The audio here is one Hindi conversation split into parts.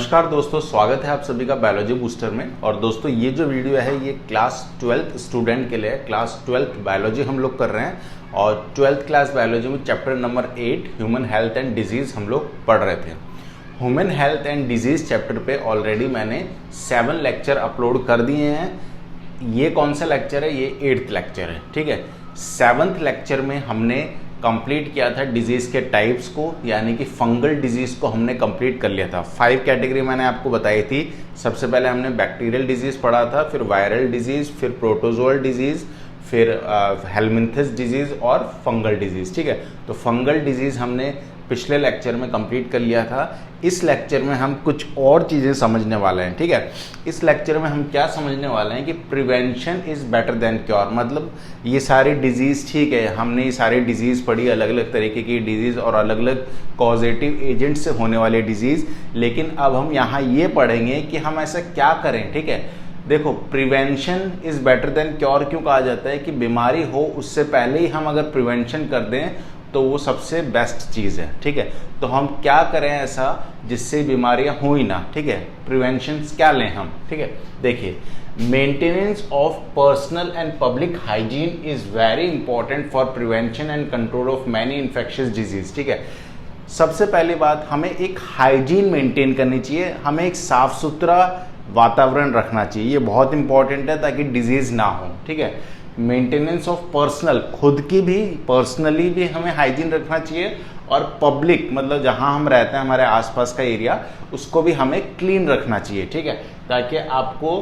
नमस्कार दोस्तों, स्वागत है आप सभी का बायोलॉजी बूस्टर में। और दोस्तों ये जो वीडियो है ये क्लास 12th स्टूडेंट के लिए है। क्लास 12th बायोलॉजी हम लोग कर रहे हैं और 12th क्लास बायोलॉजी में chapter number 8 human health and disease हम लोग पढ़ रहे थे। Human health and disease chapter पे ऑलरेडी मैंने 7 लेक्चर अपलोड कर दिए हैं। ये कौन सा लेक्चर है? ये 8th लेक्चर है, ठीक है। 7th लेक्चर में हमने कंप्लीट किया था डिजीज़ के टाइप्स को, यानी कि फंगल डिजीज़ को हमने कंप्लीट कर लिया था। 5 कैटेगरी मैंने आपको बताई थी। सबसे पहले हमने बैक्टीरियल डिजीज़ पढ़ा था, फिर वायरल डिजीज़, फिर प्रोटोजोअल डिजीज़, फिर हेलमिंथस डिजीज़ और फंगल डिजीज़, ठीक है। तो फंगल डिजीज़ हमने पिछले लेक्चर में कंप्लीट कर लिया था। इस लेक्चर में हम कुछ और चीज़ें समझने वाले हैं, ठीक है। इस लेक्चर में हम क्या समझने वाले हैं कि prevention is better than cure. मतलब ये सारी डिजीज़, ठीक है, हमने ये सारी डिजीज़ पढ़ी, अलग अलग तरीके की डिजीज़ और अलग अलग कॉजेटिव एजेंट से होने वाली डिजीज़, लेकिन अब हम यहाँ ये पढ़ेंगे कि हम ऐसा क्या करें, ठीक है। देखो, prevention is better than cure क्यों कहा जाता है कि बीमारी हो उससे पहले ही हम अगर प्रिवेंशन कर दें तो वो सबसे बेस्ट चीज़ है, ठीक है। तो हम क्या करें ऐसा जिससे बीमारियां हो ही ना, ठीक है। प्रिवेंशन क्या लें हम, ठीक है। देखिए, maintenance of personal and public hygiene is very important for prevention and control of many infectious disease, ठीक है। सबसे पहली बात, हमें एक हाइजीन मेंटेन करनी चाहिए, हमें एक साफ सुथरा वातावरण रखना चाहिए। ये बहुत इंपॉर्टेंट है ताकि डिजीज़ ना हो, ठीक है। मेंटेनेंस ऑफ पर्सनल, खुद की भी पर्सनली भी हमें हाइजीन रखना चाहिए, और पब्लिक मतलब जहां हम रहते हैं हमारे आसपास का एरिया, उसको भी हमें क्लीन रखना चाहिए, ठीक है। ताकि आपको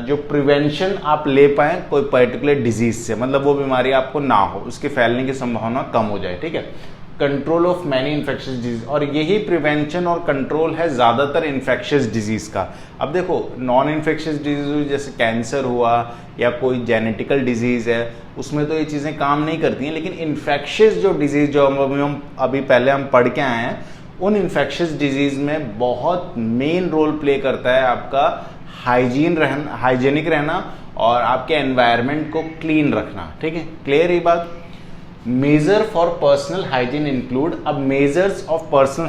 जो प्रिवेंशन आप ले पाएँ कोई पर्टिकुलर डिजीज से, मतलब वो बीमारी आपको ना हो, उसके फैलने की संभावना कम हो जाए, ठीक है। Control of many infectious disease, और यही प्रिवेंशन और कंट्रोल है ज़्यादातर इन्फेक्शियस डिजीज़ का। अब देखो, नॉन इन्फेक्शियस डिजीज जैसे कैंसर हुआ या कोई जेनेटिकल डिजीज़ है, उसमें तो ये चीज़ें काम नहीं करती हैं, लेकिन इन्फेक्शियस जो डिजीज़ जो हम अभी पहले हम पढ़ के आए हैं, उन इन्फेक्शियस डिजीज़ में बहुत मेन रोल प्ले करता है आपका हाइजीनिक रहना और आपके एनवायरनमेंट को क्लीन रखना, ठीक है। क्लियर ये बात? Major for personal hygiene include, अब मेजर्स ऑफ पर्सनल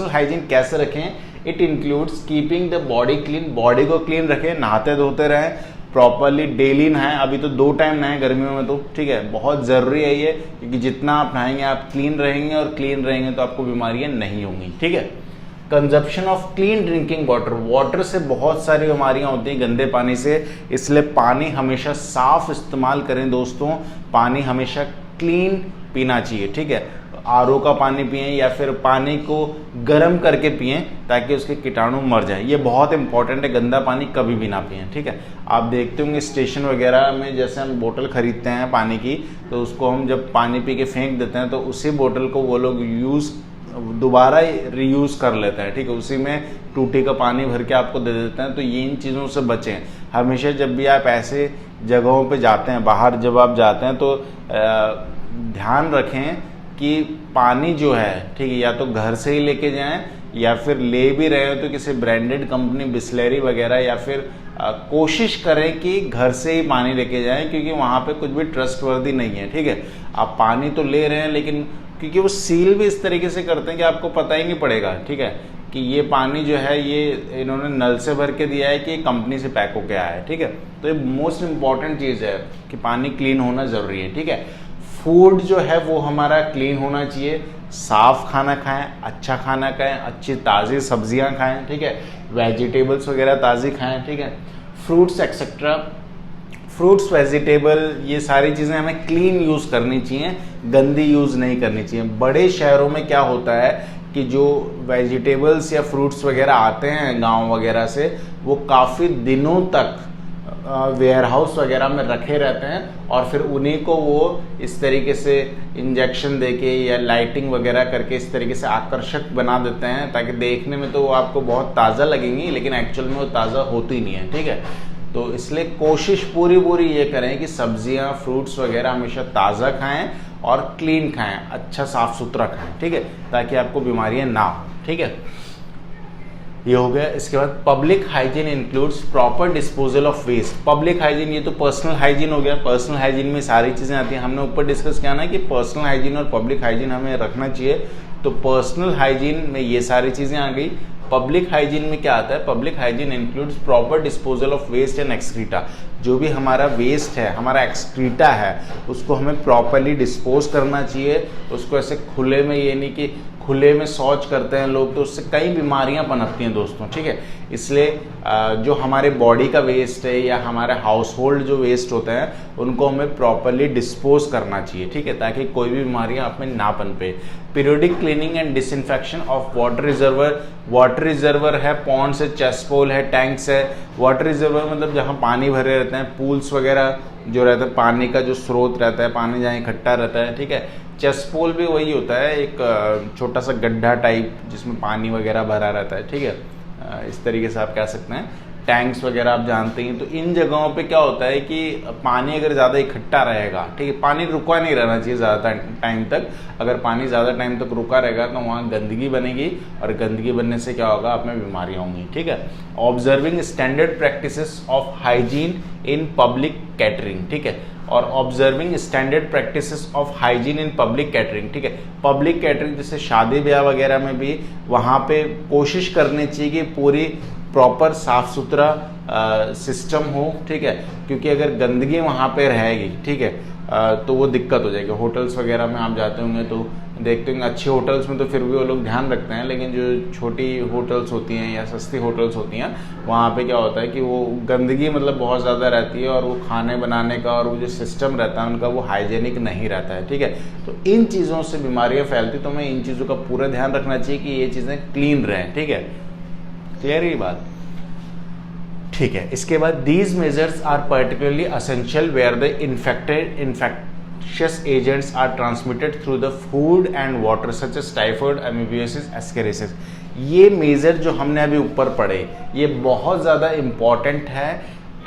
हाइजीन कैसे रखें? It includes keeping the body clean, body को क्लीन रखें, नहाते धोते रहें, प्रॉपरली डेली नहाएं। अभी तो 2 टाइम नहाएं गर्मियों में तो, ठीक है, बहुत ज़रूरी है ये, क्योंकि जितना आप नहाएंगे आप क्लीन रहेंगे, और क्लीन रहेंगे तो आपको बीमारियां नहीं होंगी, ठीक है। Consumption of clean drinking water से बहुत सारी बीमारियां होती हैं गंदे पानी से, इसलिए पानी हमेशा साफ इस्तेमाल करें दोस्तों। पानी हमेशा क्लीन पीना चाहिए, ठीक है। आरओ का पानी पिएं या फिर पानी को गर्म करके पिएं ताकि उसके कीटाणु मर जाएं। ये बहुत इंपॉर्टेंट है, गंदा पानी कभी भी ना पिएं, ठीक है। आप देखते होंगे स्टेशन वगैरह में जैसे हम बोतल खरीदते हैं पानी की, तो उसको हम जब पानी पी के फेंक देते हैं तो उसी बोतल को वो लोग दोबारा रीयूज़ कर लेते हैं, ठीक है। उसी में टूटी का पानी भर के आपको दे देते हैं। तो ये इन चीज़ों से बचें हमेशा। जब भी आप ऐसे जगहों पे जाते हैं, बाहर जब आप जाते हैं, तो ध्यान रखें कि पानी जो है, ठीक है, या तो घर से ही लेके जाएं, या फिर ले भी रहे हो तो किसी ब्रांडेड कंपनी बिस्लेरी वगैरह, या फिर कोशिश करें कि घर से ही पानी लेके जाएं, क्योंकि वहाँ पे कुछ भी ट्रस्टवर्दी नहीं है, ठीक है। आप पानी तो ले रहे हैं, लेकिन क्योंकि वो सील भी इस तरीके से करते हैं कि आपको पता ही नहीं पड़ेगा, ठीक है, कि ये पानी जो है ये इन्होंने नल से भर के दिया है कि कंपनी से पैक होके आया है, ठीक है। तो ये मोस्ट इम्पॉर्टेंट चीज़ है कि पानी क्लीन होना ज़रूरी है, ठीक है। फूड जो है वो हमारा क्लीन होना चाहिए, साफ खाना खाएं, अच्छा खाना खाएं, अच्छी ताज़ी सब्जियां खाएं, ठीक है, वेजिटेबल्स वगैरह ताज़ी खाएं, ठीक है। फ्रूट्स एक्सेट्रा, फ्रूट्स वेजिटेबल ये सारी चीज़ें हमें क्लीन यूज़ करनी चाहिए, गंदी यूज़ नहीं करनी चाहिए। बड़े शहरों में क्या होता है कि जो वेजिटेबल्स या फ्रूट्स वगैरह आते हैं गांव वगैरह से, वो काफ़ी दिनों तक वेयर हाउस वगैरह में रखे रहते हैं, और फिर उन्हीं को वो इस तरीके से इंजेक्शन देके या लाइटिंग वगैरह करके इस तरीके से आकर्षक बना देते हैं, ताकि देखने में तो वो आपको बहुत ताज़ा लगेंगी, लेकिन एक्चुअल में वो ताज़ा होती नहीं है, ठीक है। तो इसलिए कोशिश पूरी ये करें कि सब्जियां फ्रूट्स वगैरह हमेशा ताज़ा खाएं और क्लीन खाएं, अच्छा साफ सुथरा खाएं, ठीक है, ताकि आपको बीमारियां ना हो, ठीक है। ये हो गया। इसके बाद public hygiene includes proper disposal of waste. Public hygiene ये तो पर्सनल हाइजीन हो गया। पर्सनल हाइजीन में सारी चीज़ें आती हैं। हमने ऊपर डिस्कस किया ना कि पर्सनल हाइजीन और पब्लिक हाइजीन हमें रखना चाहिए। तो पर्सनल हाइजीन में ये सारी चीज़ें आ गई। पब्लिक हाइजीन में क्या आता है? Public hygiene includes proper disposal of waste and excreta. जो भी हमारा वेस्ट है, हमारा एक्सक्रीटा है, उसको हमें प्रॉपरली डिस्पोज करना चाहिए। उसको ऐसे खुले में, ये नहीं कि खुले में शौच करते हैं लोग, तो उससे कई बीमारियां पनपती हैं दोस्तों, ठीक है। इसलिए जो हमारे बॉडी का वेस्ट है या हमारे हाउस होल्ड जो वेस्ट होते हैं उनको हमें प्रॉपरली डिस्पोज करना चाहिए, ठीक है, ताकि कोई भी बीमारियां आप में ना पनपे। Periodic cleaning and disinfection of water reservoir. Water reservoir है, पॉन्ड्स है, चेस्टपोल है, टैंक्स है। वाटर रिजर्वर मतलब जहाँ पानी भरे रहते हैं, पूल्स वगैरह जो रहता है, पानी का जो स्रोत रहता है, पानी जहाँ इकट्ठा रहता है, ठीक है। चेस्टपोल भी वही होता है, एक छोटा सा गड्ढा टाइप जिसमें पानी वगैरह भरा रहता है, ठीक है। इस तरीके से आप कह सकते हैं। टैंक्स वगैरह आप जानते हैं। तो इन जगहों पे क्या होता है कि पानी अगर ज़्यादा इकट्ठा रहेगा, ठीक है, पानी रुका नहीं रहना चाहिए ज़्यादा टाइम तक। अगर पानी ज़्यादा टाइम तक रुका रहेगा तो वहाँ गंदगी बनेगी, और गंदगी बनने से क्या होगा, आप में बीमारियाँ होंगी, ठीक है। Observing standard practices of hygiene in public catering, ठीक है, और observing standard practices of hygiene in public catering, ठीक है। पब्लिक कैटरिंग जैसे शादी ब्याह वगैरह में भी वहाँ पे कोशिश करनी चाहिए कि पूरी प्रॉपर साफ सुथरा सिस्टम हो, ठीक है, क्योंकि अगर गंदगी वहाँ पे रहेगी, ठीक है, तो वो दिक्कत हो जाएगी। होटल्स वगैरह में आप जाते होंगे तो देखते होंगे, अच्छे होटल्स में तो फिर भी वो लोग ध्यान रखते हैं, लेकिन जो छोटी होटल्स होती हैं या सस्ती होटल्स होती हैं वहाँ पे क्या होता है कि वो गंदगी मतलब बहुत ज़्यादा रहती है, और वो खाने बनाने का और वो जो सिस्टम रहता है उनका वो हाइजेनिक नहीं रहता है, ठीक है। तो इन चीज़ों से बीमारियाँ फैलती, तो हमें इन चीज़ों का पूरा ध्यान रखना चाहिए कि ये चीज़ें क्लीन रहें, ठीक है। क्लियर ये बात, ठीक है। इसके बाद these measures are particularly essential where the infectious agents are transmitted through the food and water such as typhoid, amoebiasis, ascaris। ये मेजर जो हमने अभी ऊपर पढ़े ये बहुत ज़्यादा इम्पॉर्टेंट है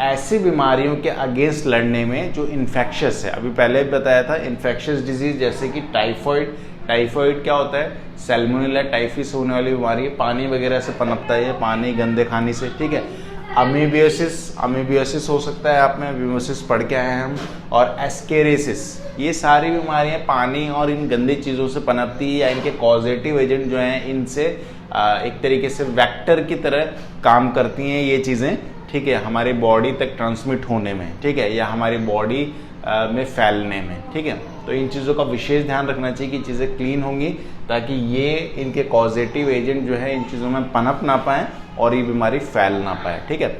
ऐसी बीमारियों के अगेंस्ट लड़ने में जो इन्फेक्शियस है। अभी पहले बताया था इन्फेक्शियस डिजीज जैसे कि टाइफॉइड। टाइफॉइड क्या होता है? सैल्मोनेला टाइफिस होने वाली बीमारी है, पानी वगैरह से पनपता है, पानी गंदे खाने से, ठीक है। अमीबियोसिस हो सकता है, आप में अमीबियोसिस पढ़ के आए हैं हम, और एस्केरेसिस, ये सारी बीमारियां पानी और इन गंदी चीज़ों से पनपती है, या इनके कॉजेटिव एजेंट जो हैं इनसे एक तरीके से वेक्टर की तरह काम करती हैं ये चीज़ें, ठीक है, हमारी बॉडी तक ट्रांसमिट होने में, ठीक है, या हमारी बॉडी में फैलने में, ठीक है। तो इन चीज़ों का विशेष ध्यान रखना चाहिए कि चीज़ें क्लीन होंगी ताकि ये इनके कॉजेटिव एजेंट जो है इन चीज़ों में पनप ना पाएँ और ये बीमारी फैल ना पाए, ठीक है।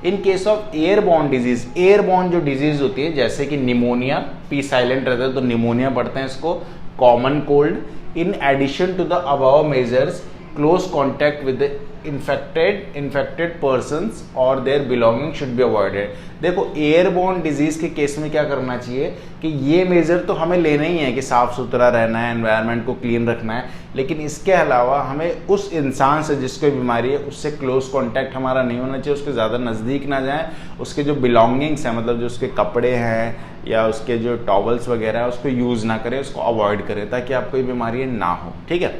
In case of airborne disease, airborne जो डिजीज होती है जैसे कि निमोनिया, पी साइलेंट रहता है तो निमोनिया पढ़ते हैं इसको, common cold, in addition to the above measures close contact with infected persons और their belonging should be avoided. देखो एयरबोर्न डिजीज के केस में क्या करना चाहिए कि ये मेजर तो हमें लेना ही है कि साफ सुथरा रहना है, एनवायरनमेंट को क्लीन रखना है, लेकिन इसके अलावा हमें उस इंसान से जिसको बीमारी है उससे क्लोज कांटेक्ट हमारा नहीं होना चाहिए, उसके ज़्यादा नज़दीक ना जाएं, उसके जो बिलोंगिंग्स हैं मतलब जो उसके कपड़े हैं या उसके जो टॉवल्स वगैरह है उसको यूज़ ना करें, उसको अवॉइड करें ताकि आपको ये बीमारी ना हो, ठीक है।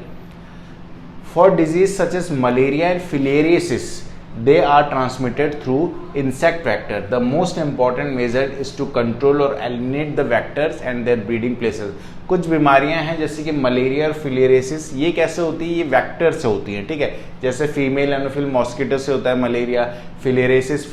For disease such as malaria and filariasis, they are transmitted through insect vector. The most important measure is to control or eliminate the vectors and their breeding places. कुछ बीमारियां हैं जैसे कि मलेरिया और फिलेरियासिस, ये कैसे होती है? ये वेक्टर से होती हैं, ठीक है। जैसे फीमेल एनोफिल मॉस्किटो से होता है मलेरिया, फिलेरियासिस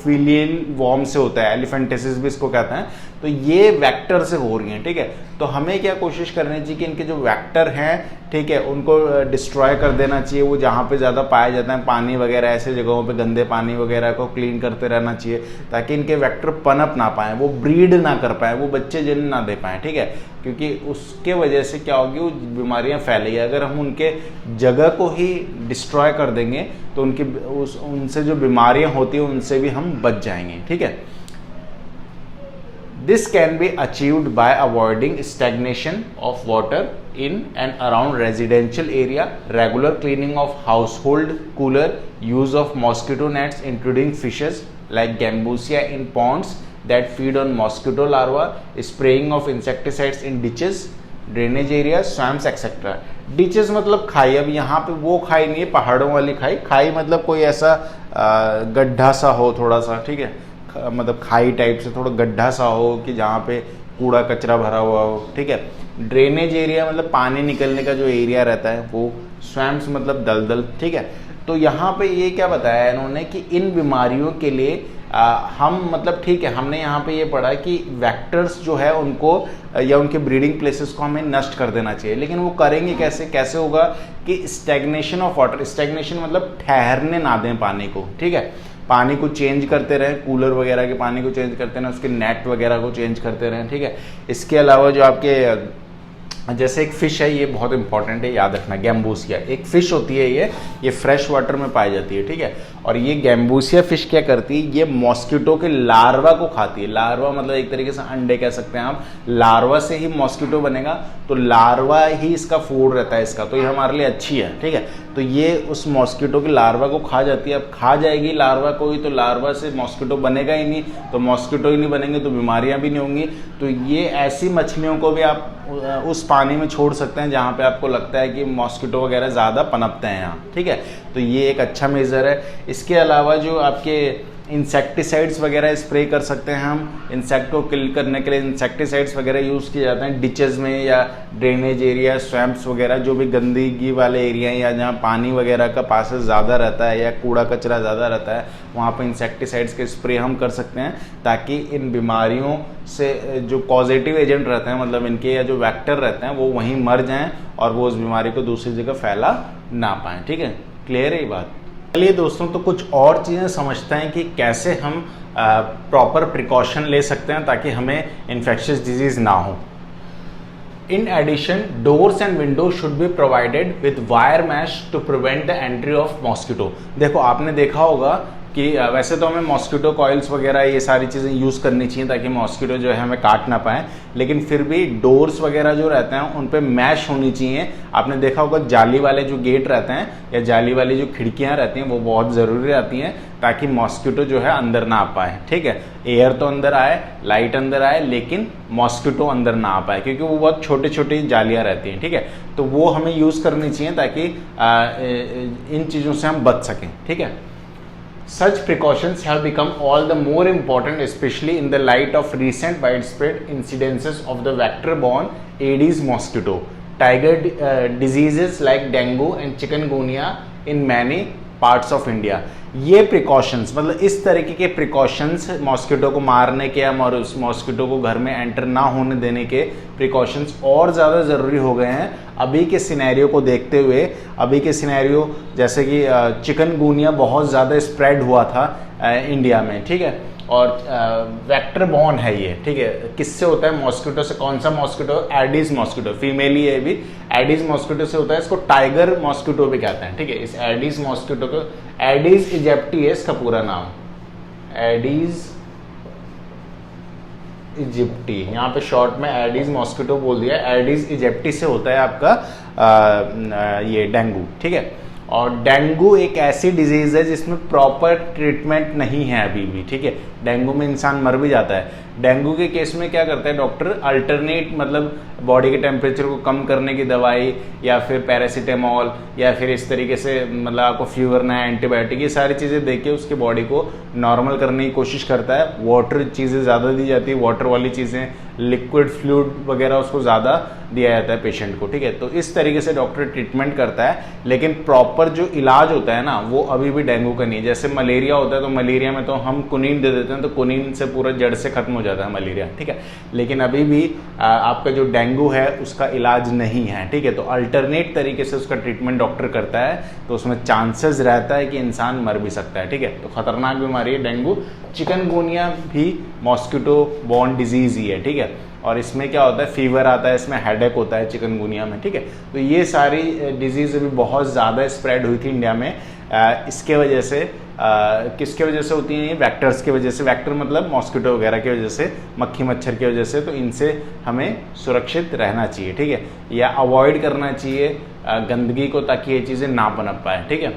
फिलियल वॉर्म से होता है, एलिफेंटिसिस भी इसको कहते हैं, तो ये वेक्टर से हो रही हैं, ठीक है। तो हमें क्या कोशिश करनी चाहिए कि इनके जो वेक्टर हैं, ठीक है, उनको डिस्ट्रॉय कर देना चाहिए। वो जहाँ पे ज़्यादा पाए जाते हैं पानी वगैरह ऐसे जगहों पे गंदे पानी वगैरह को क्लीन करते रहना चाहिए ताकि इनके वेक्टर पनप ना पाएँ, वो ब्रीड ना कर पाएँ, वो बच्चे जन्म ना दे पाएँ, ठीक है, क्योंकि उसके वजह से क्या होगी, वो बीमारियां फैलेगी। अगर हम उनके जगह को ही डिस्ट्रॉय कर देंगे तो उनसे जो बीमारियां होती हैं उनसे भी हम बच जाएंगे, ठीक है। This can be achieved by avoiding stagnation of water in and around residential area, regular cleaning of household cooler, use of mosquito nets including fishes like Gambusia in ponds that feed on mosquito larvae, spraying of insecticides in ditches, drainage areas, swamps etc. Ditches मतलब खाई, अब यहाँ पे वो खाई नहीं है पहाड़ों वाली खाई, खाई मतलब कोई ऐसा गड्ढा सा हो थोड़ा सा, ठीक है, मतलब खाई टाइप से थोड़ा गड्ढा सा हो कि जहाँ पे कूड़ा कचरा भरा हुआ हो, ठीक है। ड्रेनेज एरिया मतलब पानी निकलने का जो एरिया रहता है वो स्वैम्स मतलब दलदल, ठीक है। तो यहाँ पे ये क्या बताया इन्होंने कि इन बीमारियों के लिए हम मतलब ठीक है, हमने यहाँ पे ये पढ़ा कि वेक्टर्स जो है उनको या उनके ब्रीडिंग प्लेसेस को हमें नष्ट कर देना चाहिए, लेकिन वो करेंगे कैसे? कैसे होगा कि स्टैग्नेशन ऑफ वाटर, स्टैग्नेशन मतलब ठहरने ना दें पानी को, ठीक है। पानी को चेंज करते रहें, कूलर वगैरह के पानी को चेंज करते रहें, उसके नेट वगैरह को चेंज करते रहें, ठीक है। इसके अलावा जो आपके जैसे एक फिश है, ये बहुत इंपॉर्टेंट है, याद रखना, गैम्बूसिया एक फिश होती है, ये फ्रेश वाटर में पाई जाती है, ठीक है। और ये गैम्बूसिया फिश क्या करती है, ये मॉस्किटो के लार्वा को खाती है। लार्वा मतलब एक तरीके से अंडे कह सकते हैं आप, लार्वा से ही मॉस्किटो बनेगा, तो लार्वा ही इसका फूड रहता है इसका, तो ये हमारे लिए अच्छी है, ठीक है। तो ये उस मॉस्किटो के लार्वा को खा जाती है। अब खा जाएगी लार्वा को ही, तो लार्वा से मॉस्किटो बनेगा ही नहीं, तो मॉस्किटो ही नहीं बनेंगे तो बीमारियां भी नहीं होंगी। तो ये ऐसी मछलियों को भी आप उस पानी में छोड़ सकते हैं जहाँ पे आपको लगता है कि मॉस्किटो वगैरह ज़्यादा पनपते हैं यहाँ, ठीक है। तो ये एक अच्छा मेजर है। इसके अलावा जो आपके इंसेक्टिसाइड्स वगैरह स्प्रे कर सकते हैं हम, इंसेक्ट को किल करने के लिए इंसेक्टिसाइड्स वगैरह यूज़ किए जाते हैं डिचेज में या ड्रेनेज एरिया, स्वैम्प्स वगैरह, जो भी गंदगी वाले एरिया या जहाँ पानी वगैरह का पासेस ज़्यादा रहता है या कूड़ा कचरा ज़्यादा रहता है, वहाँ पर इंसेक्टिसाइड्स के स्प्रे हम कर सकते हैं, ताकि इन बीमारियों से जो पॉजिटिव एजेंट रहते हैं, मतलब इनके या जो वेक्टर रहते हैं, वो वहीं मर जाएँ और वो उस बीमारी को दूसरी जगह फैला ना पाएँ, ठीक है। क्लियर है ये बात? चलिए दोस्तों, तो कुछ और चीज़ें समझते हैं कि कैसे हम प्रॉपर प्रिकॉशन ले सकते हैं ताकि हमें इन्फेक्शियस डिजीज ना हो। In addition, doors and window should be provided with wire mesh to prevent the entry of mosquito. देखो आपने देखा होगा कि वैसे तो हमें मॉस्किटो कॉइल्स वगैरह ये सारी चीज़ें यूज़ करनी चाहिए ताकि मॉस्किटो जो है हमें काट ना पाए, लेकिन फिर भी डोर्स वगैरह जो रहते हैं उन पे मैश होनी चाहिए। आपने देखा होगा जाली वाले जो गेट रहते हैं या जाली वाली जो खिड़कियाँ रहती हैं वो बहुत ज़रूरी रहती हैं ताकि मॉस्किटो जो है अंदर ना आ पाए, ठीक है। एयर तो अंदर आए, लाइट अंदर आए, लेकिन मॉस्किटो अंदर ना आ पाए, क्योंकि वो बहुत छोटी छोटी जालियाँ रहती हैं, ठीक है। तो वो हमें यूज़ करनी चाहिए ताकि इन चीज़ों से हम बच सकें, ठीक है। Such precautions have become all the more important, especially in the light of recent widespread incidences of the vector-borne Aedes mosquito, tiger diseases like dengue and chikungunya in many parts of India. ये प्रिकॉशंस मतलब इस तरीके के प्रिकॉशंस मॉस्किटो को मारने के या उस मॉस्किटो को घर में एंटर ना होने देने के प्रिकॉशंस और ज़्यादा ज़रूरी हो गए हैं अभी के सिनेरियो को देखते हुए। अभी के सिनेरियो जैसे कि चिकनगुनिया बहुत ज़्यादा स्प्रेड हुआ था इंडिया में, ठीक है, और वेक्टर बॉर्न है ये, ठीक है। किससे होता है? मॉस्किटो से। कौन सा मॉस्किटो? एडिस मॉस्किटो, फीमेल ही है भी। एडिस मॉस्किटो से होता है, इसको टाइगर मॉस्किटो भी कहते हैं, ठीक है। इस एडिस मॉस्किटो को, एडिस इजिप्टी है इसका पूरा नाम, एडिस इजिप्टी, यहाँ पे शॉर्ट में एडिस मॉस्किटो बोल दिया। एडिस इजिप्टी से होता है आपका ये डेंगू, ठीक है। और डेंगू एक ऐसी डिजीज़ है जिसमें प्रॉपर ट्रीटमेंट नहीं है अभी भी, ठीक है। डेंगू में इंसान मर भी जाता है। डेंगू के केस में क्या करता है डॉक्टर? अल्टरनेट मतलब बॉडी के टेम्परेचर को कम करने की दवाई या फिर पैरासीटामोल या फिर इस तरीके से मतलब आपको फीवर ना है, एंटीबायोटिक, ये सारी चीज़ें दे के उसके बॉडी को नॉर्मल करने की कोशिश करता है। वाटर चीज़ें ज़्यादा दी जाती है, वाटर वाली चीज़ें, लिक्विड फ्लूइड वगैरह उसको ज़्यादा दिया जाता है पेशेंट को, ठीक है। तो इस तरीके से डॉक्टर ट्रीटमेंट करता है, लेकिन प्रॉपर जो इलाज होता है ना वो अभी भी डेंगू का नहीं है। जैसे मलेरिया होता है तो मलेरिया में तो हम कुनीन दे देते हैं, तो कुनीन से पूरा जड़ से खत्म हो जाता है मलेरिया, ठीक है। लेकिन अभी भी आपका जो डेंगू है उसका इलाज नहीं है, ठीक है। तो अल्टरनेट तरीके से उसका ट्रीटमेंट डॉक्टर करता है, तो उसमें चांसेस रहता है कि इंसान मर भी सकता है, ठीक है। तो खतरनाक बीमारी है डेंगू। चिकनगुनिया भी मॉस्किटो बॉर्न डिजीज ही है, ठीक है। और इसमें क्या होता है? फीवर आता है, इसमें हेडेक होता है चिकनगुनिया में, ठीक है। तो ये सारी डिजीज़ अभी बहुत ज़्यादा स्प्रेड हुई थी इंडिया में। इसके वजह से किसके वजह से होती हैं? वेक्टर्स की वजह से। वेक्टर मतलब मॉस्किटो वगैरह की वजह से, मक्खी मच्छर की वजह से। तो इनसे हमें सुरक्षित रहना चाहिए, ठीक है, या अवॉइड करना चाहिए गंदगी को, ताकि ये चीज़ें ना पनप पाए, ठीक है।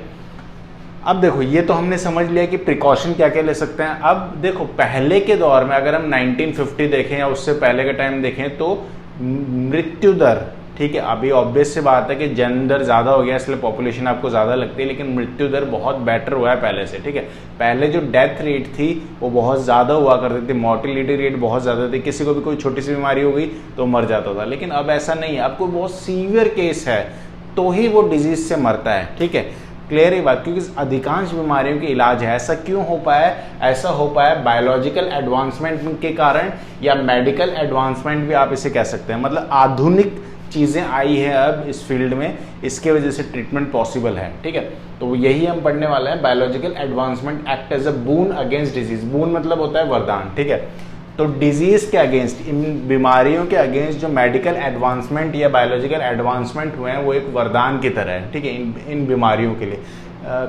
अब देखो, ये तो हमने समझ लिया कि प्रिकॉशन क्या क्या ले सकते हैं। अब देखो, पहले के दौर में अगर हम 1950 देखें या उससे पहले का टाइम देखें तो मृत्यु दर, ठीक है, अभी ऑब्वियस से बात है कि जन दर ज़्यादा हो गया इसलिए पॉपुलेशन आपको ज़्यादा लगती है, लेकिन मृत्यु दर बहुत बेटर हुआ है पहले से, ठीक है। पहले जो डेथ रेट थी वो बहुत ज़्यादा हुआ करती थी, मॉर्टिलिटी रेट बहुत ज़्यादा थी, किसी को भी कोई छोटी सी बीमारी हो गई तो मर जाता था। लेकिन अब ऐसा नहीं है, आपको बहुत सीवियर केस है तो ही वो डिजीज से मरता है। ठीक है, क्लियर है बात, क्योंकि अधिकांश बीमारियों के इलाज है। ऐसा क्यों हो पाया? ऐसा हो पाया बायोलॉजिकल एडवांसमेंट के कारण, या मेडिकल एडवांसमेंट भी आप इसे कह सकते हैं। मतलब आधुनिक चीज़ें आई है अब इस फील्ड में, इसके वजह से ट्रीटमेंट पॉसिबल है। ठीक है, तो यही हम पढ़ने वाले हैं, biological advancement act as a boon against disease. Boon मतलब होता है वरदान। ठीक है, तो डिजीज के अगेंस्ट, इन बीमारियों के अगेंस्ट जो मेडिकल एडवांसमेंट या बायोलॉजिकल एडवांसमेंट हुए हैं वो एक वरदान की तरह है। ठीक है, इन बीमारियों के लिए,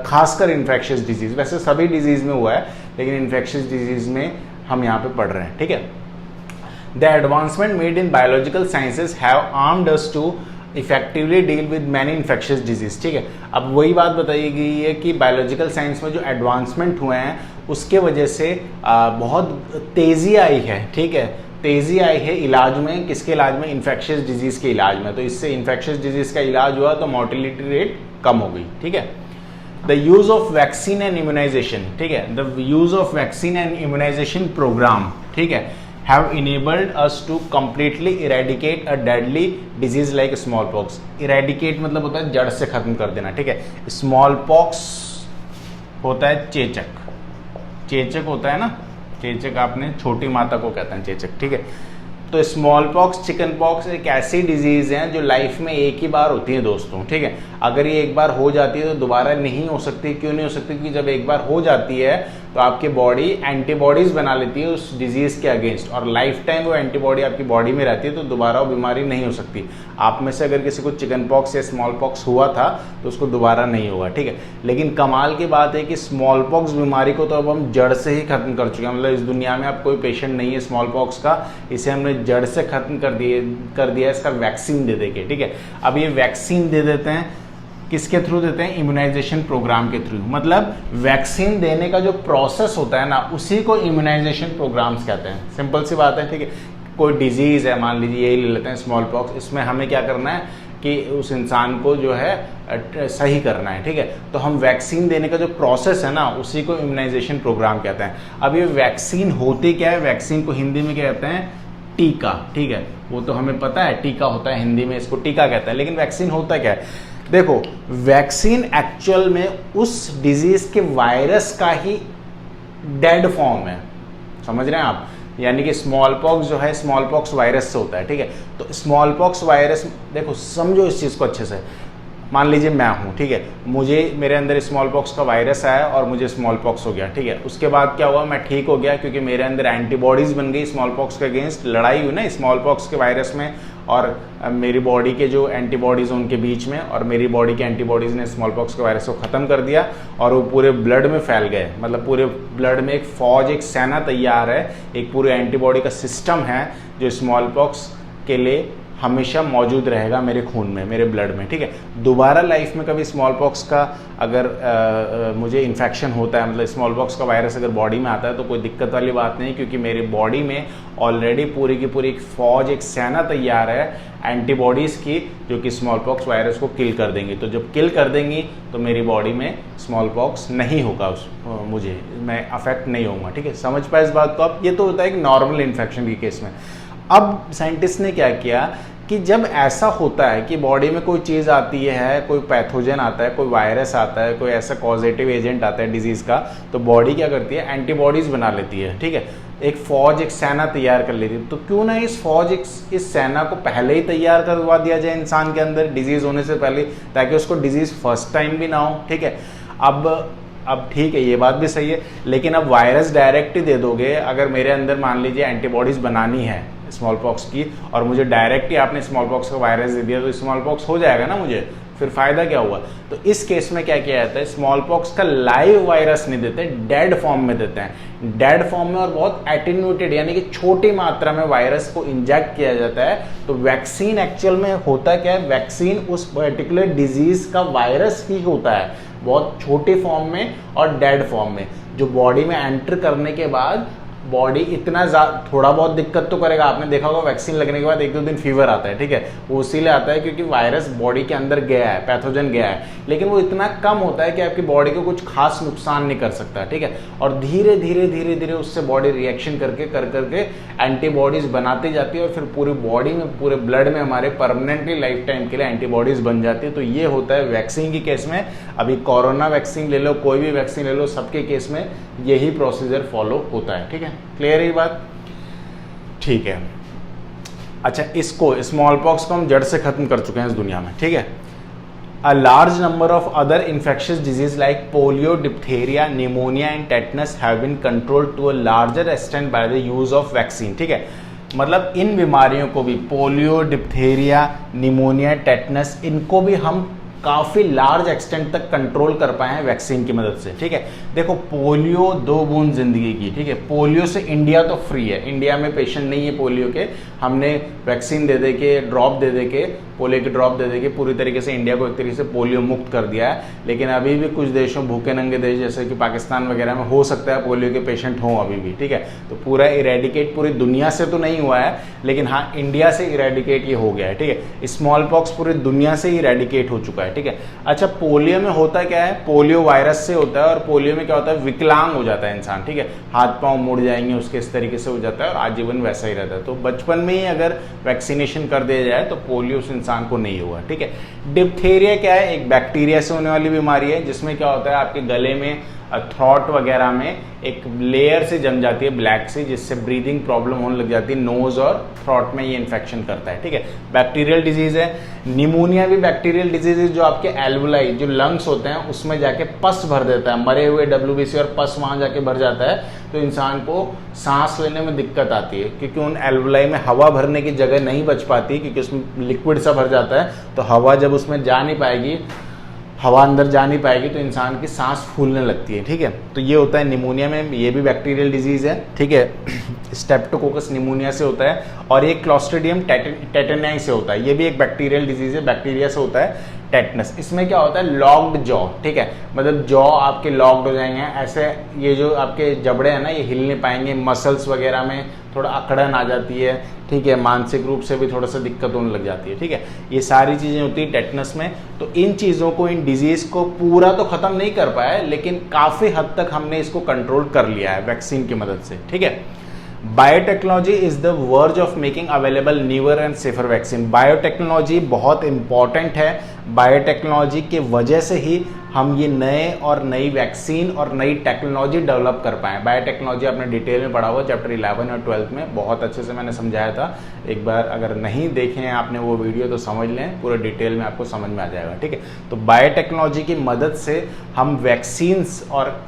खासकर इन्फेक्शियस डिजीज, वैसे सभी डिजीज में हुआ है लेकिन इन्फेक्शियस डिजीज में हम यहाँ पे पढ़ रहे हैं। ठीक है, the advancement made in biological sciences have armed us to effectively deal with many infectious disease. ठीक है, अब वही बात बताई गई है कि बायोलॉजिकल साइंस में जो एडवांसमेंट हुए हैं उसके वजह से बहुत तेज़ी आई है। ठीक है, तेज़ी आई है इलाज में, किसके इलाज में? इन्फेक्शियस डिजीज़ के इलाज में। तो इससे इन्फेक्शियस डिजीज़ का इलाज हुआ तो मोर्टेलिटी रेट कम हो गई। ठीक है, the use of vaccine and immunization. ठीक है, the use of vaccine and immunization program, ठीक है, have enabled us to completely eradicate a deadly disease like smallpox। eradicate मतलब होता है जड़ से खत्म कर देना। ठीक है, smallpox होता है चेचक, चेचक होता है ना, चेचक आपने छोटी माता को कहते हैं चेचक। ठीक है, तो स्मॉल पॉक्स, चिकन पॉक्स एक ऐसी डिजीज है जो लाइफ में एक ही बार होती है दोस्तों। ठीक है, अगर ये एक बार हो जाती है तो दोबारा नहीं हो सकती। क्यों नहीं हो सकती? क्योंकि जब एक बार हो जाती है तो आपकी बॉडी एंटीबॉडीज बना लेती है उस डिजीज के अगेंस्ट, और लाइफ टाइम वो एंटीबॉडी आपकी बॉडी में रहती है, तो दोबारा वो बीमारी नहीं हो सकती। आप में से अगर किसी को चिकन पॉक्स या स्मॉल पॉक्स हुआ था तो उसको दोबारा नहीं होगा। ठीक है, लेकिन कमाल की बात है कि स्मॉल पॉक्स बीमारी को तो अब हम जड़ से ही खत्म कर चुके हैं। मतलब इस दुनिया में अब कोई पेशेंट नहीं है स्मॉल पॉक्स का, इसे हमने जड़ से खत्म कर दिया इसका वैक्सीन दे देके। ठीक है, अब ये वैक्सीन दे देते हैं, किसके थ्रू देते हैं? इम्यूनाइजेशन प्रोग्राम के थ्रू। मतलब वैक्सीन देने का जो प्रोसेस होता है ना, उसी को इम्यूनाइजेशन प्रोग्राम्स कहते हैं। सिंपल सी बात है। ठीक है, कोई डिजीज़ है, मान लीजिए यही ले लेते हैं स्मॉल पॉक्स, इसमें हमें क्या करना है कि उस इंसान को जो है सही करना है। ठीक है, तो हम वैक्सीन देने का जो प्रोसेस है ना, उसी को इम्यूनाइजेशन प्रोग्राम कहते हैं। अब ये वैक्सीन होती क्या है? वैक्सीन को हिंदी में क्या कहते हैं? टीका। ठीक है, वो तो हमें पता है, टीका होता है हिंदी में, इसको टीका कहते हैं। लेकिन वैक्सीन होता क्या है? देखो, वैक्सीन एक्चुअल में उस डिजीज के वायरस का ही डेड फॉर्म है। समझ रहे हैं आप? यानी कि स्मॉल पॉक्स जो है स्मॉल पॉक्स वायरस से होता है। ठीक है, तो स्मॉल पॉक्स वायरस, देखो समझो इस चीज़ को अच्छे से। मान लीजिए मैं हूँ, ठीक है, मेरे अंदर स्मॉल पॉक्स का वायरस आया और मुझे स्मॉल पॉक्स हो गया। ठीक है, उसके बाद क्या हुआ? मैं ठीक हो गया क्योंकि मेरे अंदर एंटीबॉडीज बन गई स्मॉल पॉक्स के अगेंस्ट। लड़ाई हुई ना स्मॉल पॉक्स के वायरस में और मेरी बॉडी के जो एंटीबॉडीज उनके बीच में, और मेरी बॉडी के एंटीबॉडीज ने स्मॉल पॉक्स के वायरस को ख़त्म कर दिया और वो पूरे ब्लड में फैल गए। मतलब पूरे ब्लड में एक फौज, एक सेना तैयार है, एक पूरे एंटीबॉडी का सिस्टम है जो स्मॉल पॉक्स के लिए हमेशा मौजूद रहेगा मेरे खून में, मेरे ब्लड में। ठीक है, दोबारा लाइफ में कभी स्मॉल पॉक्स का अगर मुझे इन्फेक्शन होता है, मतलब स्मॉल पॉक्स का वायरस अगर बॉडी में आता है, तो कोई दिक्कत वाली बात नहीं, क्योंकि मेरी बॉडी में ऑलरेडी पूरी की पूरी एक फौज, एक सेना तैयार है एंटीबॉडीज़ की, जो कि स्मॉल पॉक्स वायरस को किल कर देंगी। तो जब किल कर देंगी तो मेरी बॉडी में स्मॉल पॉक्स नहीं होगा, मुझे, मैं अफेक्ट नहीं होऊंगा। ठीक है, समझ पाए इस बात को आप? ये तो होता है कि नॉर्मल इन्फेक्शन के केस में। अब साइंटिस्ट ने क्या किया कि जब ऐसा होता है कि बॉडी में कोई चीज़ आती है, कोई पैथोजन आता है, कोई वायरस आता है, कोई ऐसा पॉजिटिव एजेंट आता है डिजीज़ का, तो बॉडी क्या करती है? एंटीबॉडीज़ बना लेती है। ठीक है, एक फौज, एक सेना तैयार कर लेती है। तो क्यों ना इस फौज, इस सेना को पहले ही तैयार करवा दिया जाए इंसान के अंदर डिजीज़ होने से पहले, ताकि उसको डिजीज़ फर्स्ट टाइम भी ना हो। ठीक है, अब ठीक है, ये बात भी सही है, लेकिन अब वायरस डायरेक्ट ही दे दोगे। अगर मेरे अंदर मान लीजिए एंटीबॉडीज़ बनानी है स्मॉल पॉक्स की, और मुझे डायरेक्ट ही आपने स्मॉल पॉक्स का वायरस दे दिया, तो स्मॉल पॉक्स हो जाएगा ना मुझे, फिर फायदा क्या हुआ? तो इस केस में क्या किया जाता है? स्मॉल पॉक्स का लाइव वायरस नहीं देते, डेड फॉर्म में देते हैं। डेड फॉर्म में और बहुत एटेन्यूटेड, यानी कि छोटी मात्रा में वायरस को इंजेक्ट किया जाता है। तो वैक्सीन एक्चुअल में होता क्या है? वैक्सीन उस पर्टिकुलर डिजीज का वायरस ही होता है, बहुत छोटे फॉर्म में और डेड फॉर्म में, जो बॉडी में एंटर करने के बाद बॉडी इतना थोड़ा बहुत दिक्कत तो करेगा। आपने देखा होगा वैक्सीन लगने के बाद 1-2 दिन फीवर आता है, ठीक है, वो इसीलिए आता है क्योंकि वायरस बॉडी के अंदर गया है, पैथोजन गया है, लेकिन वो इतना कम होता है कि आपकी बॉडी को कुछ खास नुकसान नहीं कर सकता, ठीक है। और धीरे धीरे धीरे धीरे उससे बॉडी रिएक्शन करके करके एंटीबॉडीज बनाती जाती है और फिर पूरी बॉडी में, पूरे ब्लड में हमारे परमानेंटली लाइफ टाइम के लिए एंटीबॉडीज बन जाती है। तो ये होता है वैक्सीन के केस में। अभी कोरोना वैक्सीन ले लो, कोई भी वैक्सीन ले लो, सबके केस में यही प्रोसीजर फॉलो होता है, ठीक है। क्लियर है ये बात? ठीक है। अच्छा, इसको स्मॉल पॉक्स को हम जड़ से खत्म कर चुके हैं इस दुनिया में, ठीक है। A large number of other infectious diseases like polio, diphtheria, pneumonia and tetanus have been controlled to a larger extent by the use of vaccine, ठीक है। मतलब इन बीमारियों को भी, पोलियो, डिप्थेरिया, निमोनिया, टेटनस, इनको भी हम काफ़ी लार्ज एक्सटेंट तक कंट्रोल कर पाए हैं वैक्सीन की मदद से, ठीक है। देखो, पोलियो 2 बूंद जिंदगी की, ठीक है। पोलियो से इंडिया तो फ्री है, इंडिया में पेशेंट नहीं है पोलियो के। हमने वैक्सीन दे के, ड्रॉप दे के, पोलियो की ड्रॉप दे के पूरी तरीके से इंडिया को एक तरीके से पोलियो मुक्त कर दिया है। लेकिन अभी भी कुछ देशों, भूखे नंगे देश जैसे कि पाकिस्तान वगैरह में हो सकता है पोलियो के पेशेंट हों अभी भी, ठीक है। तो पूरा इरेडिकेट पूरी दुनिया से तो नहीं हुआ है, लेकिन हाँ, इंडिया से इरेडिकेट ये हो गया है, ठीक है। स्मॉल पॉक्स पूरी दुनिया से इरेडिकेट हो चुका है, ठीक है। अच्छा, पोलियो में होता क्या है? पोलियो वायरस से होता है और पोलियो में क्या होता है? विकलांग हो जाता है इंसान, ठीक है। हाथ पांव मुड़ जाएंगे उसके, इस तरीके से हो जाता है और आजीवन वैसा ही रहता है। तो बचपन में ही अगर वैक्सीनेशन कर दिया जाए तो पोलियो उस इंसान को नहीं हुआ, ठीक है। डिप्थेरिया क्या है? एक बैक्टीरिया से होने वाली बीमारी है जिसमें क्या होता है, आपके गले में, थ्रॉट वगैरह में एक लेयर से जम जाती है ब्लैक से, जिससे ब्रीदिंग प्रॉब्लम होने लग जाती है, नोज और थ्रॉट में ये इन्फेक्शन करता है, ठीक है। बैक्टीरियल डिजीज है। निमोनिया भी बैक्टीरियल डिजीज है, जो आपके एल्वुलाई, जो लंग्स होते हैं, उसमें जाके पस भर देता है, मरे हुए WBC और पस वहां जाके भर जाता है, तो इंसान को सांस लेने में दिक्कत आती है क्योंकि उन एल्वुलाई में हवा भरने की जगह नहीं बच पाती, क्योंकि उसमें लिक्विड सा भर जाता है। तो हवा जब उसमें जा नहीं पाएगी, हवा अंदर जा नहीं पाएगी, तो इंसान की सांस फूलने लगती है, ठीक है। तो ये होता है निमोनिया में, ये भी बैक्टीरियल डिजीज है, ठीक है। स्टेप्टोकोकस निमोनिया से होता है और एक क्लॉस्ट्रिडियम टेटेनाई से होता है, ये भी एक बैक्टीरियल डिजीज है, बैक्टीरिया से होता है। टेटनस, इसमें क्या होता है? लॉक्ड जॉ, ठीक है। मतलब जॉ आपके लॉक्ड हो जाएंगे, ऐसे ये जो आपके जबड़े हैं ना, ये हिल नहीं पाएंगे, मसल्स वगैरह में थोड़ा अकड़न आ जाती है, ठीक है। मानसिक रूप से भी थोड़ा सा दिक्कत होने लग जाती है, ठीक है। ये सारी चीज़ें होती है टेटनस में। तो इन चीज़ों को, इन डिजीज को पूरा तो ख़त्म नहीं कर पाया, लेकिन काफ़ी हद तक हमने इसको कंट्रोल कर लिया है वैक्सीन की मदद से, ठीक है। Biotechnology is the verge of making available newer and safer vaccine. Biotechnology बहुत इंपॉर्टेंट है। बायोटेक्नोलॉजी के वजह से ही हम ये नए और नई वैक्सीन और नई टेक्नोलॉजी डेवलप कर पाए। बायोटेक्नोलॉजी आपने डिटेल में पढ़ा हुआ चैप्टर 11 और 12 में, बहुत अच्छे से मैंने समझाया था। एक बार अगर नहीं देखे हैं आपने वो वीडियो तो समझ लें, पूरे डिटेल में आपको समझ में आ जाएगा, ठीक है। तो बायोटेक्नोलॉजी की मदद से हम वैक्सीन्स, और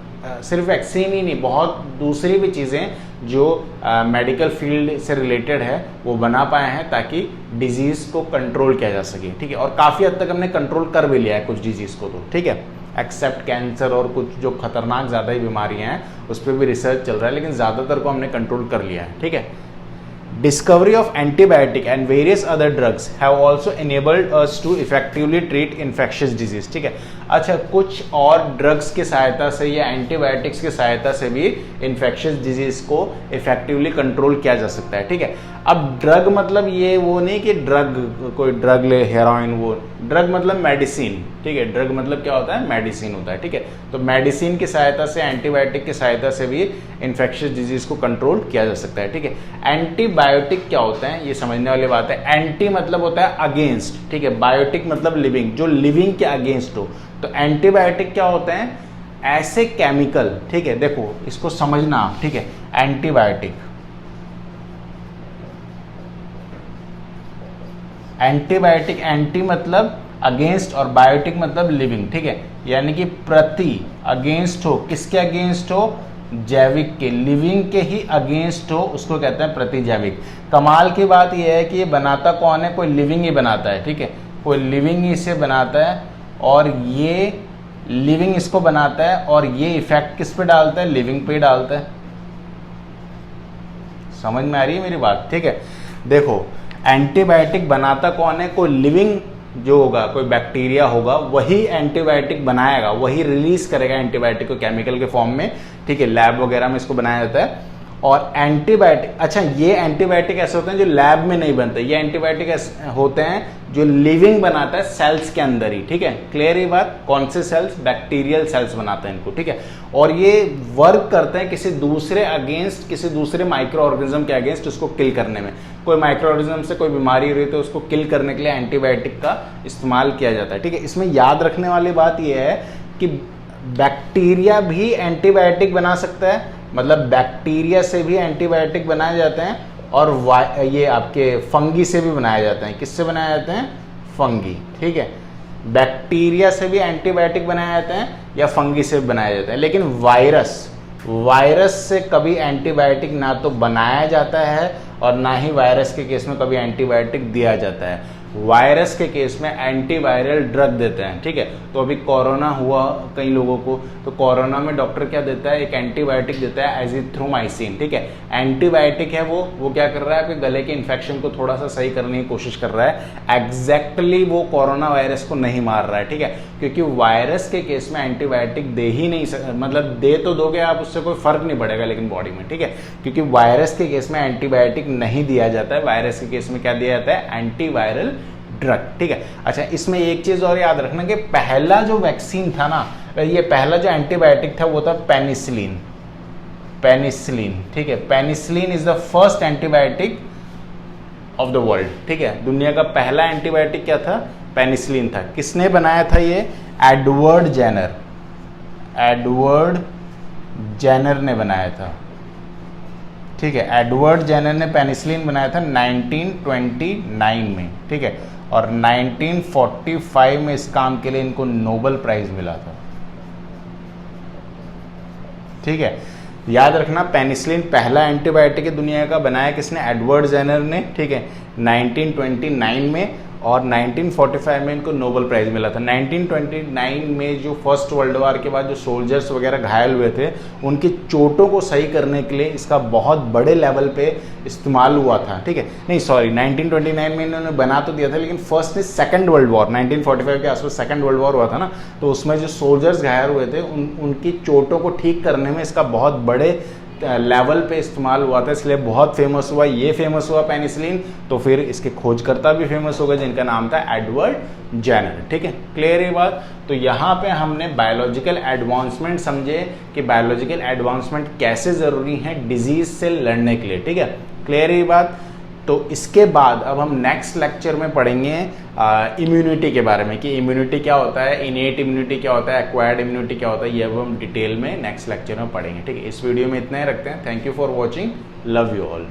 सिर्फ वैक्सीन ही नहीं, बहुत दूसरी भी चीज़ें जो मेडिकल फील्ड से रिलेटेड है वो बना पाए हैं, ताकि डिजीज़ को कंट्रोल किया जा सके, ठीक है। और काफ़ी हद तक हमने कंट्रोल कर भी लिया है कुछ डिजीज़ को, तो ठीक है, एक्सेप्ट कैंसर और कुछ जो खतरनाक ज़्यादा ही बीमारियां हैं उस पर भी रिसर्च चल रहा है, लेकिन ज़्यादातर को हमने कंट्रोल कर लिया है, ठीक है। Discovery of antibiotic and various other drugs have also enabled us to effectively treat infectious disease, ठीक है। अच्छा, कुछ और ड्रग्स की सहायता से या एंटीबायोटिक्स की सहायता से भी इन्फेक्शियस डिजीज को इफेक्टिवली कंट्रोल किया जा सकता है, ठीक है। अब ड्रग मतलब ये वो नहीं कि ड्रग, कोई ड्रग ले, हेरोइन, वो ड्रग मतलब मेडिसिन, ठीक है। ड्रग मतलब क्या होता है? मेडिसिन होता है, ठीक है। तो मेडिसिन की सहायता से, एंटीबायोटिक की सहायता से भी इन्फेक्शियस डिजीज को कंट्रोल किया जा सकता है, ठीक है। एंटीबायोटिक क्या होता है, ये समझने वाली बात है। एंटी मतलब होता है अगेंस्ट, ठीक है। बायोटिक मतलब लिविंग, जो लिविंग के अगेंस्ट हो। तो एंटीबायोटिक क्या होते हैं? ऐसे केमिकल, ठीक है, देखो इसको समझना आप, ठीक है। एंटीबायोटिक, एंटीबायोटिक, एंटी मतलब अगेंस्ट और बायोटिक मतलब लिविंग, ठीक है। यानी कि प्रति, अगेंस्ट हो, किसके अगेंस्ट हो? जैविक के, लिविंग के ही अगेंस्ट हो, उसको कहते हैं प्रतिजैविक। कमाल की बात यह है कि ये बनाता कौन है? कोई लिविंग ही बनाता है, ठीक है। कोई लिविंग ही इसे बनाता है और ये लिविंग इसको बनाता है और ये इफेक्ट किस पे डालता है? लिविंग पे डालता है। समझ में आ रही है मेरी बात, ठीक है। देखो, एंटीबायोटिक बनाता कौन है? कोई लिविंग जो होगा, कोई बैक्टीरिया होगा, वही एंटीबायोटिक बनाएगा, वही रिलीज करेगा एंटीबायोटिक को केमिकल के फॉर्म में, ठीक है। लैब वगैरह में इसको बनाया जाता है और एंटीबायोटिक, अच्छा ये एंटीबायोटिक ऐसे होते हैं जो लैब में नहीं बनते, ये एंटीबायोटिक होते हैं जो लिविंग बनाता है सेल्स के अंदर ही, ठीक है। क्लियर ये बात? कौन से सेल्स? बैक्टीरियल सेल्स बनाते हैं इनको, ठीक है। और ये वर्क करते हैं किसी दूसरे अगेंस्ट, किसी दूसरे माइक्रो ऑर्गेनिज्म के अगेंस्ट उसको किल करने में। कोई माइक्रो ऑर्गेनिज्म से कोई बीमारी हो रही है तो उसको किल करने के लिए एंटीबायोटिक का इस्तेमाल किया जाता है, ठीक है। इसमें याद रखने वाली बात यह है कि बैक्टीरिया भी एंटीबायोटिक बना सकता है, मतलब बैक्टीरिया से भी एंटीबायोटिक बनाए जाते हैं, और ये आपके फंगी से भी बनाए जाते हैं। किससे बनाए जाते हैं? फंगी, ठीक है। बैक्टीरिया से भी एंटीबायोटिक बनाए जाते हैं या फंगी से भी बनाए जाते हैं, लेकिन वायरस से कभी एंटीबायोटिक ना तो बनाया जाता है और ना ही वायरस के केस में कभी एंटीबायोटिक दिया जाता है। वायरस के केस में एंटीवायरल ड्रग देते हैं, ठीक है। तो अभी कोरोना हुआ कई लोगों को, तो कोरोना में डॉक्टर क्या देता है? एक एंटीबायोटिक देता है, एजिथ्रोमाइसिन, ठीक है। एंटीबायोटिक है वो क्या कर रहा है? आपके गले के इन्फेक्शन को थोड़ा सा सही करने की कोशिश कर रहा है। एग्जैक्टली वो कोरोना वायरस को नहीं मार रहा है, ठीक है, क्योंकि वायरस के केस में एंटीबायोटिक दे ही नहीं मतलब दे तो दोगे आप, उससे कोई फर्क नहीं पड़ेगा लेकिन बॉडी में, ठीक है, क्योंकि वायरस के केस में एंटीबायोटिक नहीं दिया जाता है। वायरस के केस में क्या दिया जाता है? एंटीवायरल ड्रग, ठीक है। अच्छा, इसमें एक चीज और याद रखना कि पहला जो वैक्सीन था ना, ये पहला जो एंटीबायोटिक था वो था पेनिसिलिन, ठीक है। Penicillin is the first antibiotic of the world, ठीक है। दुनिया का पहला एंटीबायोटिक क्या था? पेनिसिलिन था। किसने बनाया था ये? एडवर्ड जेनर ने बनाया था, ठीक है। एडवर्ड जेनर ने पेनिसिलिन बनाया था 1929 में, ठीक है। और 1945 में इस काम के लिए इनको नोबेल प्राइज मिला था, ठीक है। याद रखना, पेनिसिलिन पहला एंटीबायोटिक है दुनिया का, बनाया किसने? एडवर्ड जेनर ने, ठीक है, 1929 में, और 1945 में इनको नोबेल प्राइज मिला था। 1929 में जो फर्स्ट वर्ल्ड वॉर के बाद जो सोल्जर्स वगैरह घायल हुए थे, उनकी चोटों को सही करने के लिए इसका बहुत बड़े लेवल पे इस्तेमाल हुआ था, ठीक है। नहीं सॉरी, 1929 में इन्होंने बना तो दिया था, लेकिन फर्स्ट ने सेकंड वर्ल्ड वॉर 1945 के आसपास सेकंड वर्ल्ड वॉर हुआ था ना, तो उसमें जो सोल्जर्स घायल हुए थे उनकी चोटों को ठीक करने में इसका बहुत बड़े लेवल पे इस्तेमाल हुआ था, इसलिए बहुत फेमस हुआ। ये फेमस हुआ पेनिसिलिन, तो फिर इसके खोजकर्ता भी फेमस हो गए जिनका नाम था एडवर्ड जेनर, ठीक है। क्लियर ये बात? तो यहाँ पे हमने बायोलॉजिकल एडवांसमेंट समझे कि बायोलॉजिकल एडवांसमेंट कैसे ज़रूरी है डिजीज से लड़ने के लिए, ठीक है। क्लियर ये बात? तो इसके बाद अब हम नेक्स्ट लेक्चर में पढ़ेंगे इम्यूनिटी के बारे में, कि इम्यूनिटी क्या होता है, इनेट इम्यूनिटी क्या होता है, एक्वायर्ड इम्यूनिटी क्या होता है, ये अब हम डिटेल में नेक्स्ट लेक्चर में पढ़ेंगे, ठीक है। इस वीडियो में इतना ही रखते हैं। Thank you for watching, love you all.